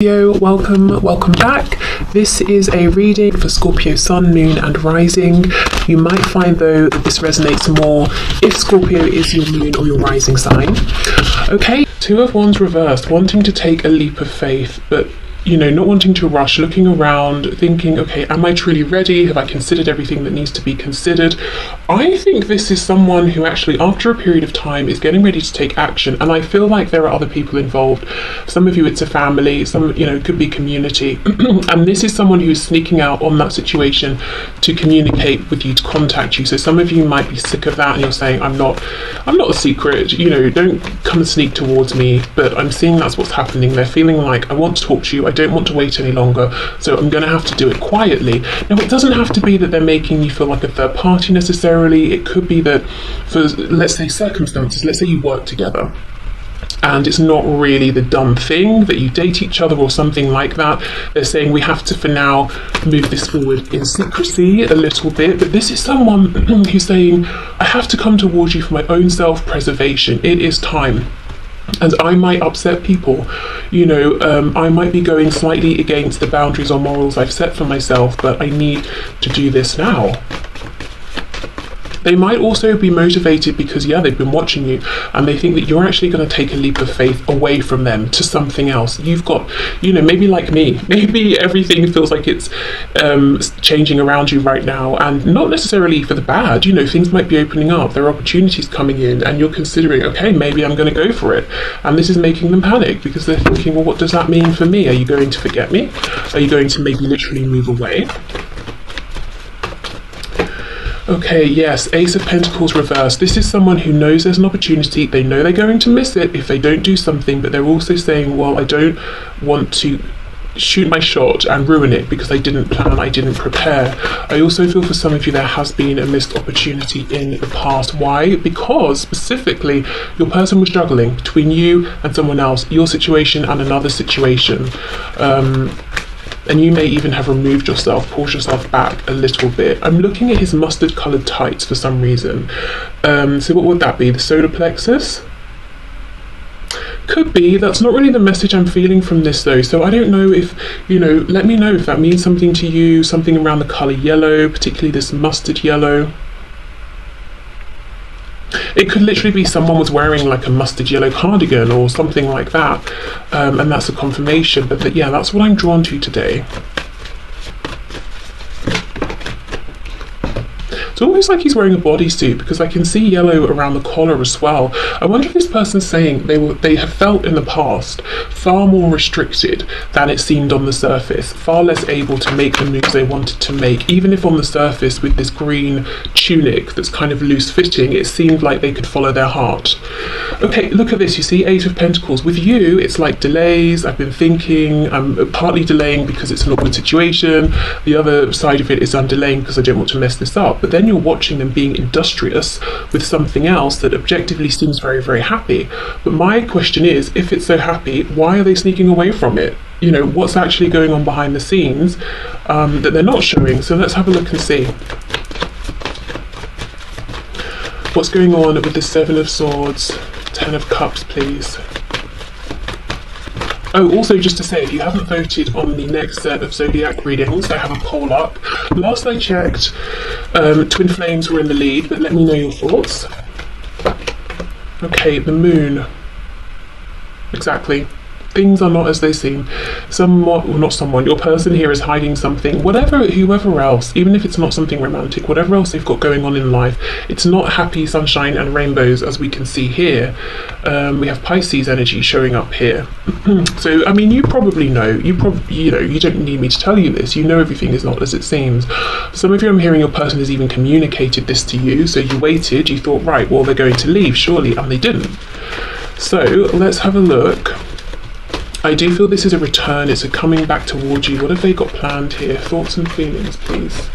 Welcome back. This is a reading for Scorpio Sun, Moon and Rising. You might find though that this resonates more if Scorpio is your moon or your rising sign. Okay, Two of Wands reversed, wanting to take a leap of faith, but not wanting to rush, looking around, thinking, okay, am I truly ready? Have I considered everything that needs to be considered? I think this is someone who actually, after a period of time, is getting ready to take action. And I feel like there are other people involved. Some of you, it's a family, some, it could be community. And this is someone who's sneaking out on that situation to communicate with you, to contact you. So some of you might be sick of that and you're saying, I'm not a secret, don't come and sneak towards me. But I'm seeing that's what's happening. They're feeling like, I want to talk to you, I don't want to wait any longer, so I'm going to have to do it quietly. Now, it doesn't have to be that they're making you feel like a third party necessarily. It could be that for, let's say, circumstances, let's say you work together and it's not really the done thing that you date each other or something like that. They're saying we have to, for now, move this forward in secrecy a little bit. But this is someone who's saying, I have to come towards you for my own self-preservation. It is time. And I might upset people, I might be going slightly against the boundaries or morals I've set for myself, but I need to do this now. They might also be motivated because, they've been watching you and they think that you're actually going to take a leap of faith away from them to something else. You've got, maybe like me, maybe everything feels like it's changing around you right now, and not necessarily for the bad. Things might be opening up, there are opportunities coming in, and you're considering, okay, maybe I'm going to go for it. And this is making them panic because they're thinking, well, what does that mean for me? Are you going to forget me? Are you going to maybe literally move away? Okay, yes, Ace of Pentacles reversed. This is someone who knows there's an opportunity. They know they're going to miss it if they don't do something, but they're also saying, well, I don't want to shoot my shot and ruin it because I didn't plan, I didn't prepare. I also feel for some of you there has been a missed opportunity in the past. Why? Because specifically your person was juggling between you and someone else, your situation and another situation. And you may even have removed yourself, pulled yourself back a little bit. I'm looking at his mustard coloured tights for some reason. So what would that be? The solar plexus? Could be. That's not really the message I'm feeling from this though. So I don't know if, let me know if that means something to you, something around the colour yellow, particularly this mustard yellow. It could literally be someone was wearing like a mustard yellow cardigan or something like that, and that's a confirmation. But that's what I'm drawn to today. It's almost like he's wearing a bodysuit because I can see yellow around the collar as well. I wonder if this person's saying they have felt in the past far more restricted than it seemed on the surface, far less able to make the moves they wanted to make, even if on the surface with this green tunic that's kind of loose fitting, it seemed like they could follow their heart. Okay, look at this, you see Eight of Pentacles. With you, it's like delays, I've been thinking, I'm partly delaying because it's an awkward situation. The other side of it is I'm delaying because I don't want to mess this up. But then you're watching them being industrious with something else that objectively seems very, very happy. But my question is, if it's so happy, why are they sneaking away from it? What's actually going on behind the scenes that they're not showing? So let's have a look and see. What's going on with the Seven of Swords, Ten of Cups, please? Oh, also just to say, if you haven't voted on the next set of zodiac readings, I have a poll up. Last I checked, Twin Flames were in the lead, but let me know your thoughts. Okay, the moon. Exactly. Things are not as they seem. Your person here is hiding something. Whoever else, even if it's not something romantic, whatever else they've got going on in life, it's not happy sunshine and rainbows as we can see here. We have Pisces energy showing up here. So, I mean, you probably know, you don't need me to tell you this. You know everything is not as it seems. Some of you, I'm hearing your person has even communicated this to you. So you waited, you thought, right, well, they're going to leave, surely, and they didn't. So let's have a look. I do feel this is a return, it's a coming back towards you. What have they got planned here? Thoughts and feelings, please.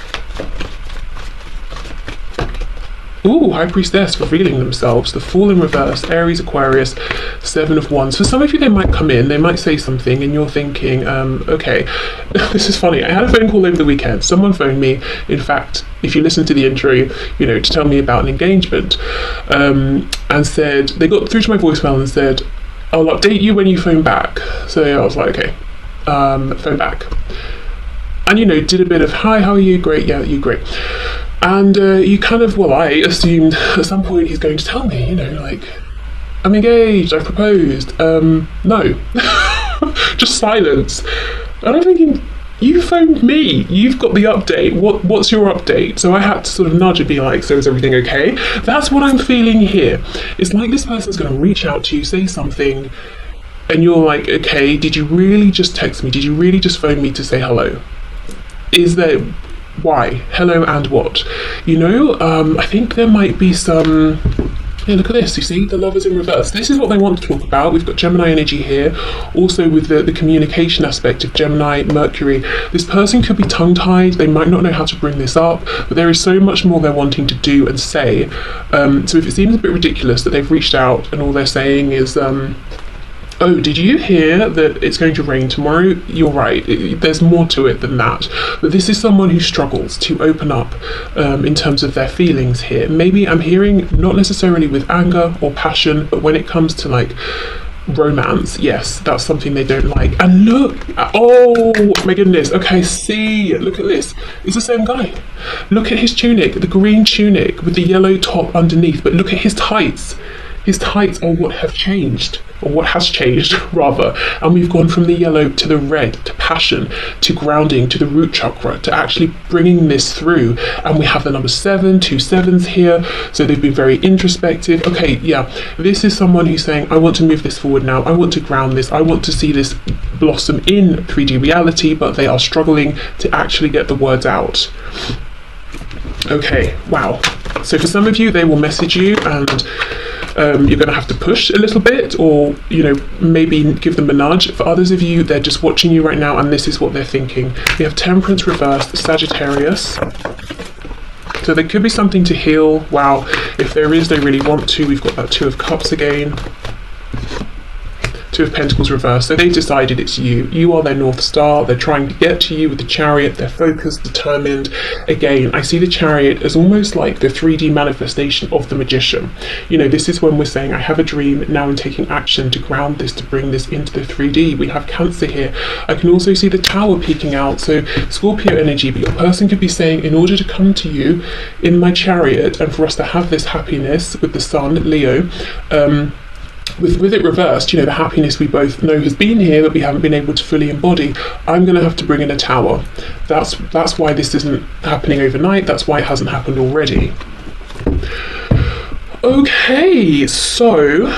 Ooh, High Priestess revealing themselves. The Fool in reverse, Aries, Aquarius, Seven of Wands. For some of you, they might come in, they might say something, and you're thinking, okay, this is funny. I had a phone call over the weekend. Someone phoned me, in fact, if you listen to the intro, to tell me about an engagement, and said, they got through to my voicemail and said, I'll update you when you phone back. So I was like, okay, phone back. And, you know, did a bit of, hi, how are you? Great, yeah, you great. And you kind of, well, I assumed at some point he's going to tell me, you know, like, I'm engaged, I've proposed. No. Just silence. And I'm thinking, you phoned me, you've got the update, what's your update? So I had to sort of nudge and be like, so is everything okay? That's what I'm feeling here. It's like this person's going to reach out to you, say something, and you're like, okay, did you really just text me? Did you really just phone me to say hello? Is there, why? Hello and what? You know, I think there might be some, yeah, look at this, you see, the Lovers in reverse. This is what they want to talk about. We've got Gemini energy here, also with the communication aspect of Gemini, Mercury. This person could be tongue-tied, they might not know how to bring this up, but there is so much more they're wanting to do and say. So if it seems a bit ridiculous that they've reached out and all they're saying is, oh, did you hear that it's going to rain tomorrow? You're right, there's more to it than that. But this is someone who struggles to open up in terms of their feelings here. Maybe I'm hearing not necessarily with anger or passion, but when it comes to like romance, yes, that's something they don't like. And look, oh my goodness, okay, see, look at this. It's the same guy. Look at his tunic, the green tunic with the yellow top underneath, but look at his tights. His tights are what have changed, or what has changed rather, and we've gone from the yellow to the red, to passion, to grounding, to the root chakra, to actually bringing this through. And we have the number 7, 2 sevens here, so they've been very introspective. Okay, yeah, this is someone who's saying, I want to move this forward now, I want to ground this, I want to see this blossom in 3D reality, but they are struggling to actually get the words out. Okay, wow. So for some of you, they will message you and you're going to have to push a little bit, or, you know, maybe give them a nudge. For others of you, they're just watching you right now and this is what they're thinking. We have Temperance reversed, Sagittarius. So there could be something to heal. Wow, if there is, they really want to. We've got that 2 of Cups again. 2 of Pentacles reversed. So they've decided it's you. You are their North Star. They're trying to get to you with the Chariot. They're focused, determined. Again, I see the Chariot as almost like the 3D manifestation of the Magician. You know, this is when we're saying, I have a dream, now I'm taking action to ground this, to bring this into the 3D. We have Cancer here. I can also see the Tower peeking out. So Scorpio energy, but your person could be saying, in order to come to you in my Chariot and for us to have this happiness with the Sun, Leo, with it reversed, you know, the happiness we both know has been here, but we haven't been able to fully embody. I'm going to have to bring in a Tower. That's why this isn't happening overnight. That's why it hasn't happened already. Okay, so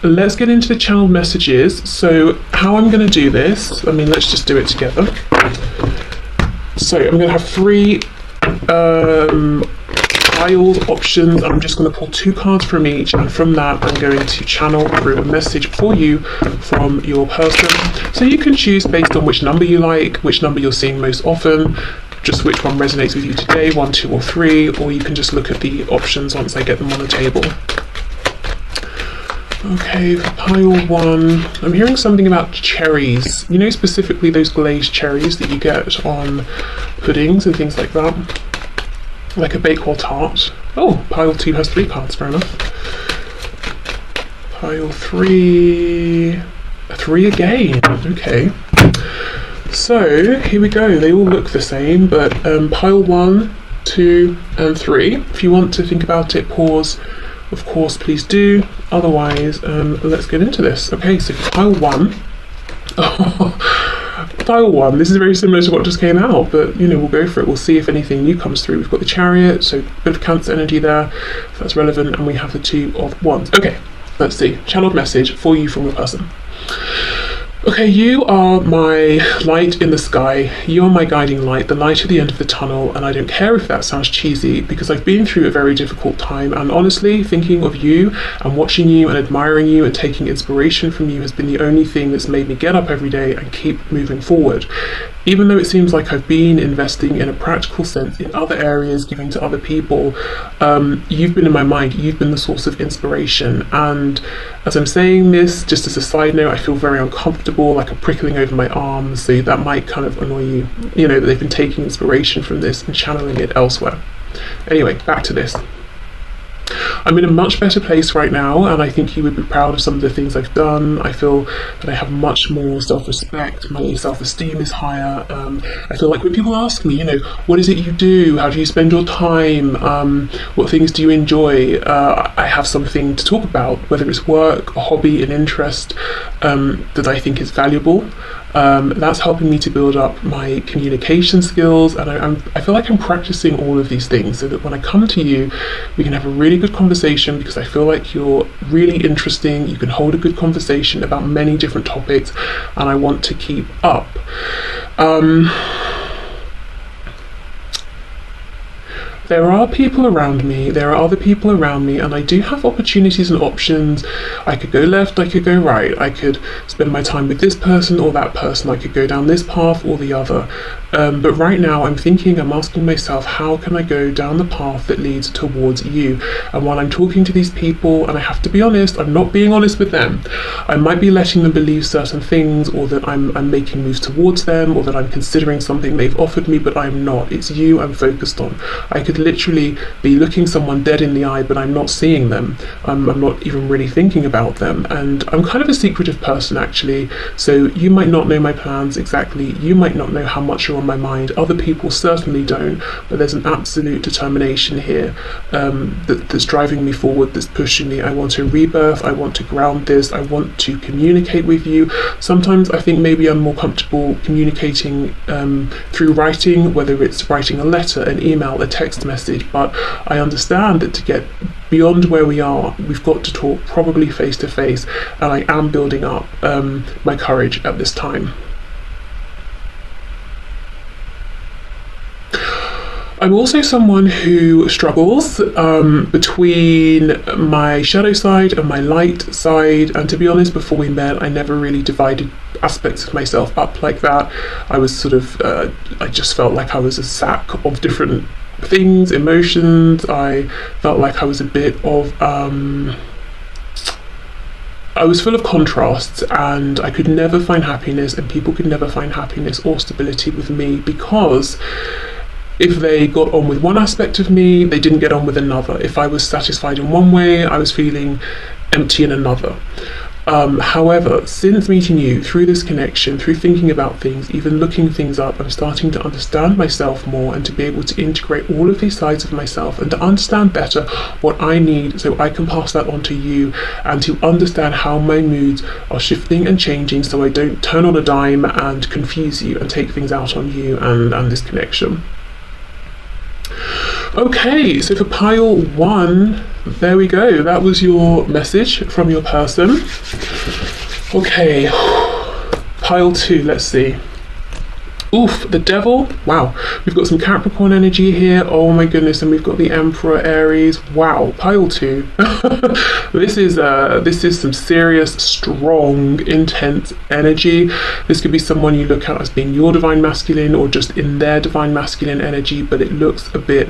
let's get into the channel messages. So how I'm going to do this, I mean, let's just do it together. So I'm going to have 3 tiled options. I'm just going to pull 2 cards from each, and from that I'm going to channel through a message for you from your person. So you can choose based on which number you like, which number you're seeing most often, just which one resonates with you today, 1, 2 or 3, or you can just look at the options once I get them on the table. Okay, for pile 1, I'm hearing something about cherries. You know, specifically those glazed cherries that you get on puddings and things like that. Like a Bakewell tart. Oh, pile 2 has 3 cards, fair enough. Pile 3... 3 again, okay. So, here we go. They all look the same, but pile 1, 2 and 3. If you want to think about it, pause, of course, please do. Otherwise, let's get into this. Okay, so pile 1. Pile 1, this is very similar to what just came out, but you know, we'll go for it. We'll see if anything new comes through. We've got the Chariot, so a bit of Cancer energy there, if that's relevant, and we have the 2 of Wands. Okay, let's see. Channeled message for you from your person. Okay, you are my light in the sky, you are my guiding light, the light at the end of the tunnel, and I don't care if that sounds cheesy, because I've been through a very difficult time, and honestly, thinking of you and watching you and admiring you and taking inspiration from you has been the only thing that's made me get up every day and keep moving forward. Even though it seems like I've been investing in a practical sense in other areas, giving to other people, you've been in my mind, you've been the source of inspiration. And as I'm saying this, just as a side note, I feel very uncomfortable, like a prickling over my arms, so that might kind of annoy you, you know, that they've been taking inspiration from this and channeling it elsewhere. Anyway, back to this. I'm in a much better place right now, and I think you would be proud of some of the things I've done. I feel that I have much more self-respect, my self-esteem is higher. I feel like when people ask me, what is it you do? How do you spend your time? What things do you enjoy? I have something to talk about, whether it's work, a hobby, an interest that I think is valuable. That's helping me to build up my communication skills, and I feel like I'm practicing all of these things so that when I come to you, we can have a really good conversation, because I feel like you're really interesting. You can hold a good conversation about many different topics, and I want to keep up. There are people around me, there are other people around me, and I do have opportunities and options. I could go left, I could go right, I could spend my time with this person or that person, I could go down this path or the other. But right now I'm asking myself, how can I go down the path that leads towards you? And while I'm talking to these people, and I have to be honest, I'm not being honest with them. I might be letting them believe certain things, or that I'm making moves towards them, or that I'm considering something they've offered me, but I'm not. It's you I'm focused on. I could literally be looking someone dead in the eye, but I'm not seeing them. I'm not even really thinking about them, and I'm kind of a secretive person actually, so you might not know my plans exactly, you might not know how much you're on my mind, other people certainly don't, but there's an absolute determination here that's driving me forward, that's pushing me. I want a rebirth, I want to ground this, I want to communicate with you. Sometimes I think maybe I'm more comfortable communicating through writing, whether it's writing a letter, an email, a text message, but I understand that to get beyond where we are, we've got to talk probably face to face, and I am building up my courage at this time. I'm also someone who struggles between my shadow side and my light side, and to be honest, before we met I never really divided aspects of myself up like that. I was sort of I just felt like I was a sack of different things, emotions. I felt like I was a bit of I was full of contrasts, and I could never find happiness, and people could never find happiness or stability with me, because if they got on with one aspect of me, they didn't get on with another. If I was satisfied in one way, I was feeling empty in another. However, since meeting you, through this connection, through thinking about things, even looking things up, I'm starting to understand myself more, and to be able to integrate all of these sides of myself, and to understand better what I need so I can pass that on to you, and to understand how my moods are shifting and changing, so I don't turn on a dime and confuse you and take things out on you and this connection. Okay, so for pile 1, there we go. That was your message from your person. Okay, pile 2, let's see. Oof, the devil. Wow, we've got some Capricorn energy here. Oh my goodness, and we've got the Emperor, Aries. Wow, pile 2. This is some serious, strong, intense energy. This could be someone you look at as being your divine masculine, or just in their divine masculine energy, but it looks a bit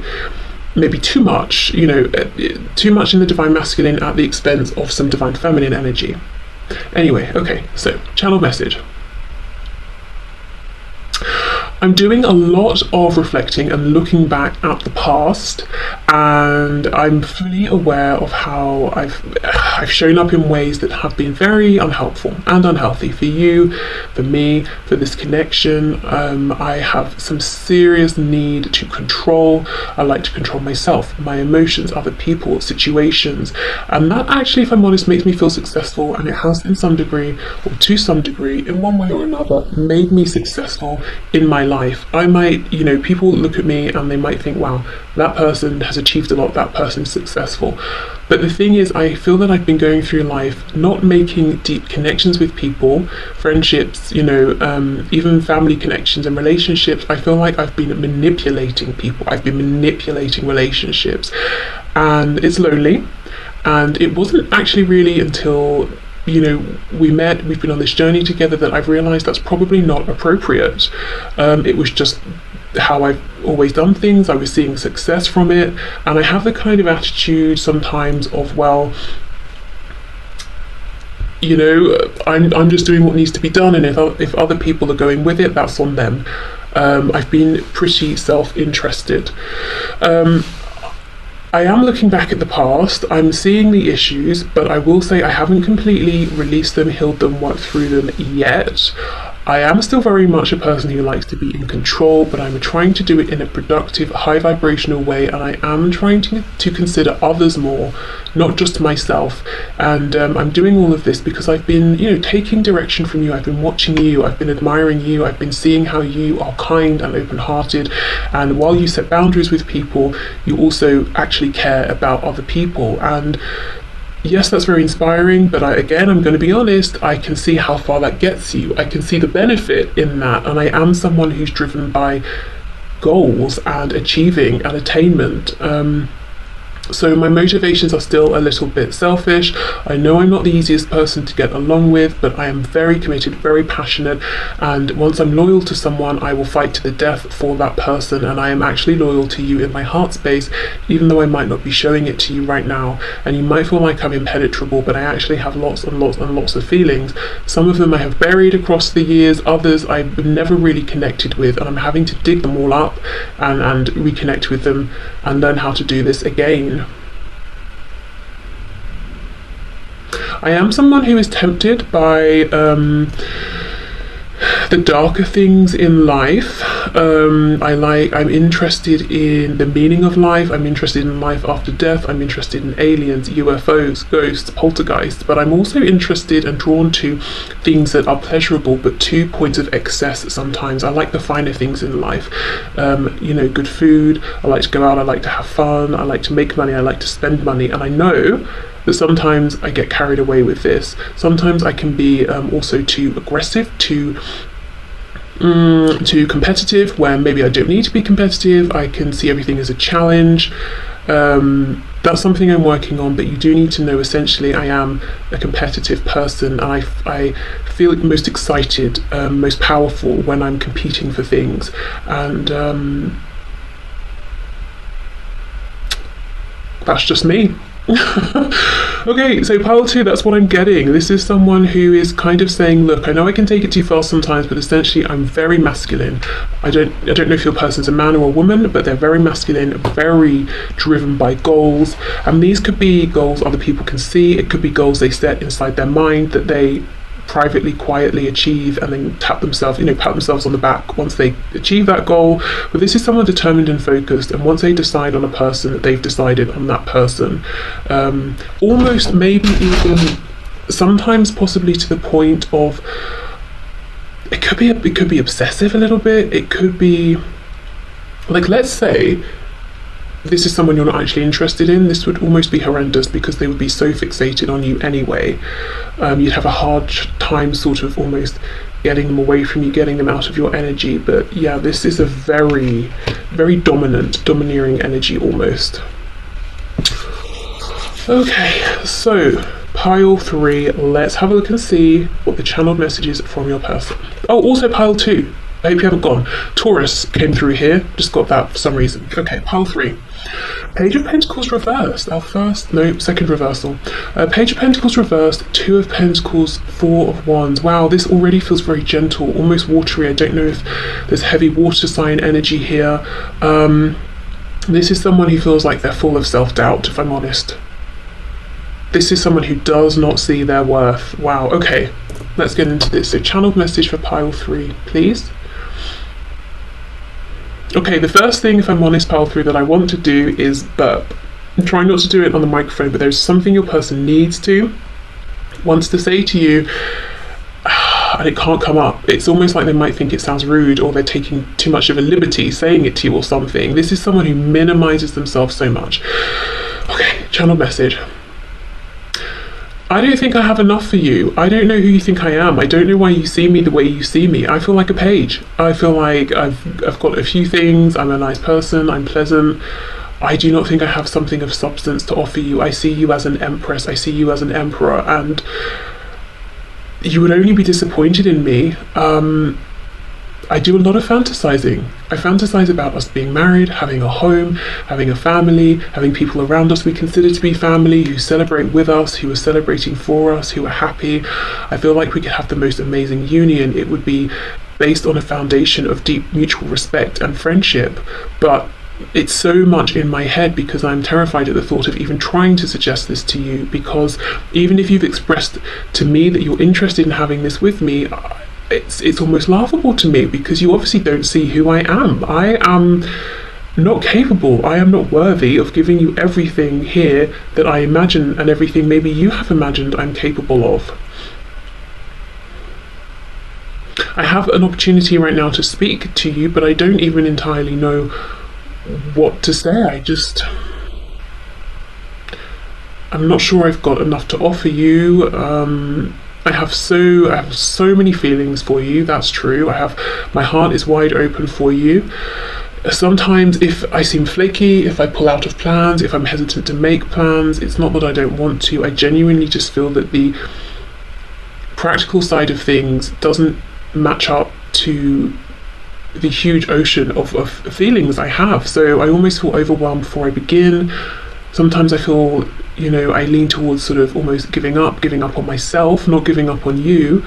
maybe too much, too much in the divine masculine at the expense of some divine feminine energy. Anyway, okay, so channel message. I'm doing a lot of reflecting and looking back at the past, and I'm fully aware of how I've shown up in ways that have been very unhelpful and unhealthy for you, for me, for this connection. I have some serious need to control. I like to control myself, my emotions, other people, situations, and that actually, if I'm honest, makes me feel successful, and it has in some degree, or to some degree, in one way or another, made me successful in my life. I might, people look at me and they might think, wow, that person has achieved a lot, that person is successful. But the thing is, I feel that I've been going through life not making deep connections with people, friendships, even family connections and relationships. I feel like I've been manipulating people, I've been manipulating relationships, and it's lonely. And it wasn't actually really until we met, we've been on this journey together, that I've realized that's probably not appropriate. It was just how I've always done things. I was seeing success from it, and I have the kind of attitude sometimes of, well, I'm just doing what needs to be done, and if other people are going with it, that's on them. I've been pretty self-interested. I am looking back at the past, I'm seeing the issues, but I will say I haven't completely released them, healed them, worked through them yet. I am still very much a person who likes to be in control, but I'm trying to do it in a productive, high vibrational way, and I am trying to consider others more, not just myself. And I'm doing all of this because I've been, taking direction from you. I've been watching you, I've been admiring you, I've been seeing how you are kind and open-hearted, and while you set boundaries with people, you also actually care about other people. And yes, that's very inspiring, but I'm going to be honest, I can see how far that gets you. I can see the benefit in that, and I am someone who's driven by goals and achieving and attainment. So my motivations are still a little bit selfish. I know I'm not the easiest person to get along with, but I am very committed, very passionate, and once I'm loyal to someone, I will fight to the death for that person, and I am actually loyal to you in my heart space, even though I might not be showing it to you right now, and you might feel like I'm impenetrable, but I actually have lots and lots and lots of feelings. Some of them I have buried across the years, others I've never really connected with, and I'm having to dig them all up and reconnect with them and learn how to do this again. I am someone who is tempted by the darker things in life. I'm interested in the meaning of life. I'm interested in life after death. I'm interested in aliens, UFOs, ghosts, poltergeists, but I'm also interested and drawn to things that are pleasurable, but to points of excess sometimes. I like the finer things in life. Good food. I like to go out. I like to have fun. I like to make money. I like to spend money. And I know that sometimes I get carried away with this. Sometimes I can be also too aggressive, too competitive, where maybe I don't need to be competitive. I can see everything as a challenge. That's something I'm working on, but you do need to know essentially I am a competitive person, and I feel most excited, most powerful when I'm competing for things. And that's just me. Okay, so pile 2, that's what I'm getting. This is someone who is kind of saying, look, I know I can take it too far sometimes, but essentially I'm very masculine. I don't know if your person's a man or a woman, but they're very masculine, very driven by goals. And these could be goals other people can see. It could be goals they set inside their mind that they privately, quietly achieve, and then pat themselves on the back once they achieve that goal. But this is someone determined and focused, and once they decide on a person, that they've decided on that person. Almost, maybe even sometimes possibly to the point of it could be obsessive a little bit. It could be like, let's say this is someone you're not actually interested in. This would almost be horrendous because they would be so fixated on you anyway. You'd have a hard time sort of almost getting them away from you, getting them out of your energy. But yeah, this is a very, very domineering energy almost. Okay, so pile 3, let's have a look and see what the channeled message is from your person. Oh, also pile 2. I hope you haven't gone. Taurus came through here, just got that for some reason. Okay, pile 3. Page of Pentacles reversed, second reversal. Page of Pentacles reversed, 2 of Pentacles, 4 of Wands. Wow, this already feels very gentle, almost watery. I don't know if there's heavy water sign energy here. This is someone who feels like they're full of self-doubt, if I'm honest. This is someone who does not see their worth. Wow, okay, let's get into this. So channeled message for pile 3, please. Okay, the first thing, if I'm honest, pile 3, that I want to do is burp. I'm trying not to do it on the microphone, but there's something your person wants to say to you, and it can't come up. It's almost like they might think it sounds rude, or they're taking too much of a liberty saying it to you or something. This is someone who minimizes themselves so much. Okay, channel message. I don't think I have enough for you. I don't know who you think I am. I don't know why you see me the way you see me. I feel like a page. I feel like I've got a few things. I'm a nice person. I'm pleasant. I do not think I have something of substance to offer you. I see you as an empress. I see you as an emperor, and you would only be disappointed in me. I do a lot of fantasizing. I fantasize about us being married, having a home, having a family, having people around us we consider to be family, who celebrate with us, who are celebrating for us, who are happy. I feel like we could have the most amazing union. It would be based on a foundation of deep mutual respect and friendship. But it's so much in my head because I'm terrified at the thought of even trying to suggest this to you, because even if you've expressed to me that you're interested in having this with me, it's almost laughable to me, because you obviously don't see who I am. I am not capable, I am not worthy of giving you everything here that I imagine and everything maybe you have imagined I'm capable of. I have an opportunity right now to speak to you, but I don't even entirely know what to say. I'm not sure I've got enough to offer you. I have so many feelings for you, that's true. My heart is wide open for you. Sometimes if I seem flaky, if I pull out of plans, if I'm hesitant to make plans, it's not that I don't want to. I genuinely just feel that the practical side of things doesn't match up to the huge ocean of feelings I have. So I almost feel overwhelmed before I begin. Sometimes I feel, I lean towards sort of almost giving up on myself, not giving up on you.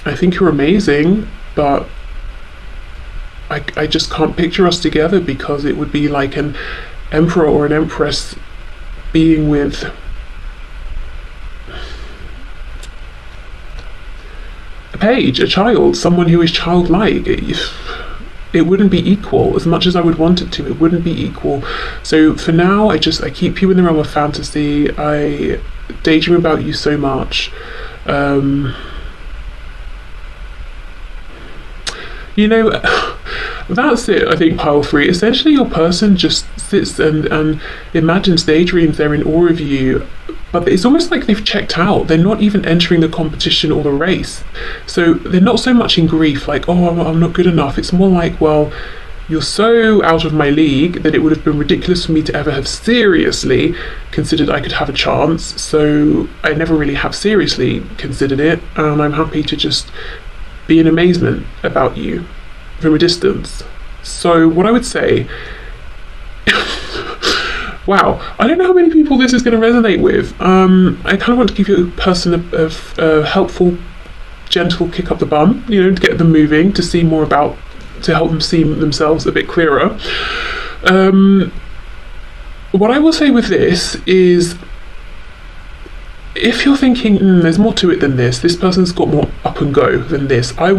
I think you're amazing, but I just can't picture us together, because it would be like an emperor or an empress being with a page, a child, someone who is childlike. It wouldn't be equal. As much as I would want it to, it wouldn't be equal. So for now, I keep you in the realm of fantasy. I daydream about you so much. That's it, I think, pile 3. Essentially, your person just sits and imagines daydreams. They're in awe of you, but it's almost like they've checked out. They're not even entering the competition or the race. So they're not so much in grief, like, oh, I'm not good enough. It's more like, well, you're so out of my league that it would have been ridiculous for me to ever have seriously considered I could have a chance. So I never really have seriously considered it, and I'm happy to just be in amazement about you from a distance. So what I would say, wow, I don't know how many people this is going to resonate with. I kind of want to give you a person a helpful, gentle kick up the bum, to get them moving, to help them see themselves a bit clearer. What I will say with this is, if you're thinking, there's more to it than this person's got more up and go than this, I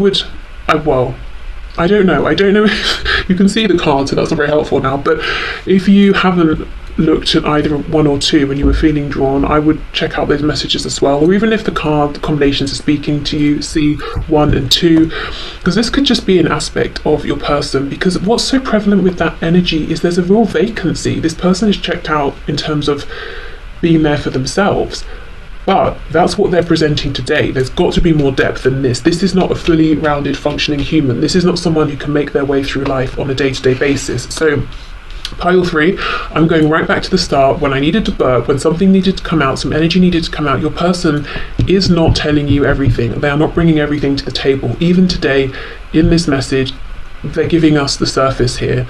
don't know if you can see the cards, so that's not very helpful now, but if you haven't looked at either 1 or 2 and you were feeling drawn, I would check out those messages as well. Or even if the card combinations are speaking to you, see 1 and 2, because this could just be an aspect of your person. Because what's so prevalent with that energy is there's a real vacancy. This person is checked out in terms of being there for themselves. But that's what they're presenting today. There's got to be more depth than this. This is not a fully rounded, functioning human. This is not someone who can make their way through life on a day-to-day basis. So, pile 3, I'm going right back to the start, when I needed to burp, when something needed to come out, some energy needed to come out. Your person is not telling you everything. They are not bringing everything to the table. Even today, in this message, they're giving us the surface here.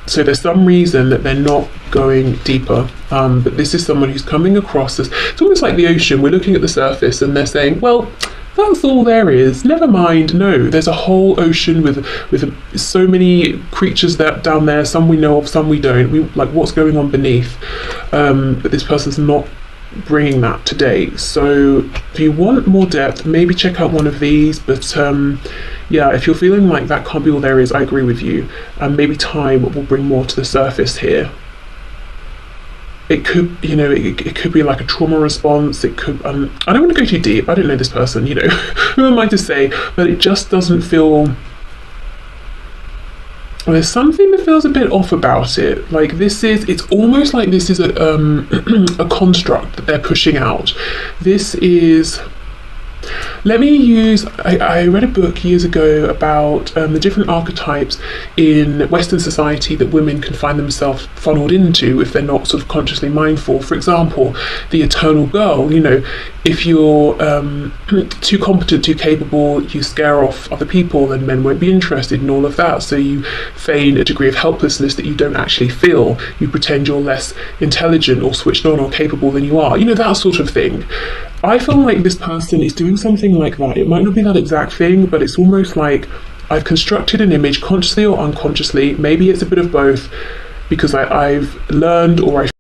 So there's some reason that they're not going deeper, but this is someone who's coming across as, it's almost like the ocean. We're looking at the surface and they're saying, well, that's all there is, never mind. No, there's a whole ocean with so many creatures that down there, some we know of, some we don't. We like what's going on beneath, but this person's not bringing that today. So if you want more depth, maybe check out one of these, but yeah, if you're feeling like that can't be all there is, I agree with you, and maybe time will bring more to the surface here. It could, it could be like a trauma response. It could, I don't want to go too deep, I don't know this person, who am I to say, but it just doesn't feel, there's something that feels a bit off about it. Like it's almost like this is a construct that they're pushing out. This is, let me use, I read a book years ago about the different archetypes in Western society that women can find themselves funneled into if they're not sort of consciously mindful. For example, the eternal girl, if you're too competent, too capable, you scare off other people, then men won't be interested in all of that. So you feign a degree of helplessness that you don't actually feel. You pretend you're less intelligent or switched on or capable than you are. That sort of thing. I feel like this person is doing something like that. It might not be that exact thing, but it's almost like I've constructed an image consciously or unconsciously. Maybe it's a bit of both, because I've learned, or I